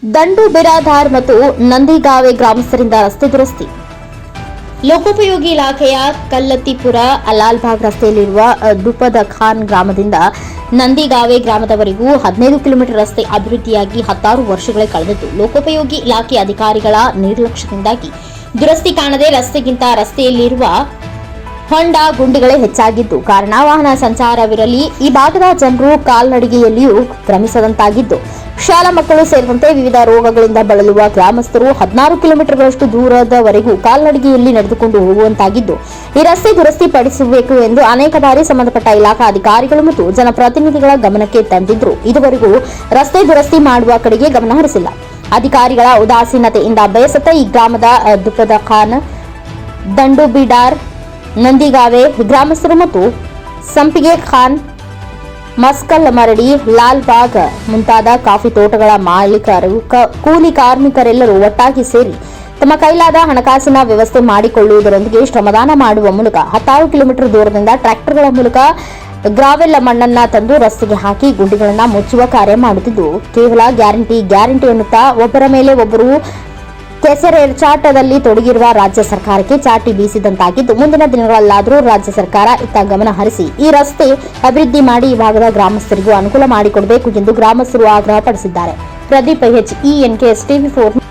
ದಂಡು ಬಿರಾದಾರ್ ಮತ್ತು ನಂದಿಗಾವೆ ಗ್ರಾಮಸ್ಥರಿಂದ ರಸ್ತೆ ದುರಸ್ತಿ. ಲೋಕೋಪಯೋಗಿ ಇಲಾಖೆಯ ಕಲ್ಲತ್ತಿಪುರ ಲಾಲ್ಬಾಗ್ ರಸ್ತೆಯಲ್ಲಿರುವ ದುಪದ ಖಾನ್ ಗ್ರಾಮದಿಂದ ನಂದಿಗಾವೆ ಗ್ರಾಮದವರೆಗೂ 15 ಕಿಲೋಮೀಟರ್ ರಸ್ತೆ ಅಭಿವೃದ್ಧಿಯಾಗಿ 16 ವರ್ಷಗಳೇ ಕಳೆದಿದ್ದು, ಲೋಕೋಪಯೋಗಿ ಇಲಾಖೆ ಅಧಿಕಾರಿಗಳ ನಿರ್ಲಕ್ಷ್ಯದಿಂದಾಗಿ ದುರಸ್ತಿ ಕಾಣದೆ ರಸ್ತೆಯಲ್ಲಿರುವ ಹೊಂಡ ಗುಂಡಿಗಳೇ ಹೆಚ್ಚಾಗಿದ್ದು ಕಾರಣ ವಾಹನ ಸಂಚಾರವಿರಲಿ ಈ ಭಾಗದ ಜನರು ಕಾಲ್ನಡಿಗೆಯಲ್ಲಿಯೂ ಕ್ರಮಿಸದಂತಾಗಿದ್ದು, ಶಾಲಾ ಮಕ್ಕಳು ಸೇರಿದಂತೆ ವಿವಿಧ ರೋಗಗಳಿಂದ ಬಳಲುವ ಗ್ರಾಮಸ್ಥರು 16 ಕಿಲೋಮೀಟರ್ಗಳಷ್ಟು ದೂರದವರೆಗೂ ಕಾಲ್ನಡಿಗೆಯಲ್ಲಿ ನಡೆದುಕೊಂಡು ಹೋಗುವಂತಾಗಿದ್ದು, ಈ ರಸ್ತೆ ದುರಸ್ತಿ ಪಡಿಸಬೇಕು ಎಂದು ಅನೇಕ ಬಾರಿ ಸಂಬಂಧಪಟ್ಟ ಇಲಾಖಾ ಅಧಿಕಾರಿಗಳು ಮತ್ತು ಜನಪ್ರತಿನಿಧಿಗಳ ಗಮನಕ್ಕೆ ತಂದಿದ್ದರೂ ಇದುವರೆಗೂ ರಸ್ತೆ ದುರಸ್ತಿ ಮಾಡುವ ಕಡೆಗೆ ಗಮನ ಹರಿಸಿಲ್ಲ. ಅಧಿಕಾರಿಗಳ ಉದಾಸೀನತೆಯಿಂದ ಬೇಸತ್ತ ಈ ಗ್ರಾಮದ ದುಪದ ಖಾನ್, ದಂಡು ಬಿಡಾರ್, ನಂದಿಗಾವೆ ಗ್ರಾಮಸ್ಥರು ಮತ್ತು ಸಂಪಿಗೆ ಖಾನ್, ಮಸ್ಕಲ್ ಮರಡಿ, ಲಾಲ್ಬಾಗ್ ಮುಂತಾದ ಕಾಫಿ ತೋಟಗಳ ಮಾಲೀಕರು, ಕೂಲಿ ಕಾರ್ಮಿಕರೆಲ್ಲರೂ ಒಟ್ಟಾಗಿ ಸೇರಿ ತಮ್ಮ ಕೈಲಾದ ಹಣಕಾಸಿನ ವ್ಯವಸ್ಥೆ ಮಾಡಿಕೊಳ್ಳುವುದರೊಂದಿಗೆ ಶ್ರಮದಾನ ಮಾಡುವ ಮೂಲಕ 16 ಕಿಲೋಮೀಟರ್ ದೂರದಿಂದ ಟ್ರ್ಯಾಕ್ಟರ್ಗಳ ಮೂಲಕ ಗ್ರಾವೆಲ್ ಮಣ್ಣನ್ನ ತಂದು ರಸ್ತೆಗೆ ಹಾಕಿ ಗುಂಡಿಗಳನ್ನು ಮುಚ್ಚುವ ಕಾರ್ಯ ಮಾಡುತ್ತಿದ್ದು, ಕೇವಲ ಗ್ಯಾರಂಟಿ ಎನ್ನುತ್ತಾ ಒಬ್ಬರ ಮೇಲೆ ಒಬ್ಬರು ಕೆಸರೆರಚಾಟದಲ್ಲಿ ತೊಡಗಿರುವ ರಾಜ್ಯ ಸರ್ಕಾರಕ್ಕೆ ಚಾಟಿ ಬೀಸಿದಂತಾಗಿದ್ದು, ಮುಂದಿನ ದಿನಗಳಲ್ಲಾದರೂ ರಾಜ್ಯ ಸರ್ಕಾರ ಇತ್ತ ಗಮನ ಹರಿಸಿ ಈ ರಸ್ತೆ ಅಭಿವೃದ್ಧಿ ಮಾಡಿ ಈ ಭಾಗದ ಗ್ರಾಮಸ್ಥರಿಗೂ ಅನುಕೂಲ ಮಾಡಿಕೊಡಬೇಕು ಎಂದು ಗ್ರಾಮಸ್ಥರು ಆಗ್ರಹಪಡಿಸಿದ್ದಾರೆ. Pradeep HENKS TV4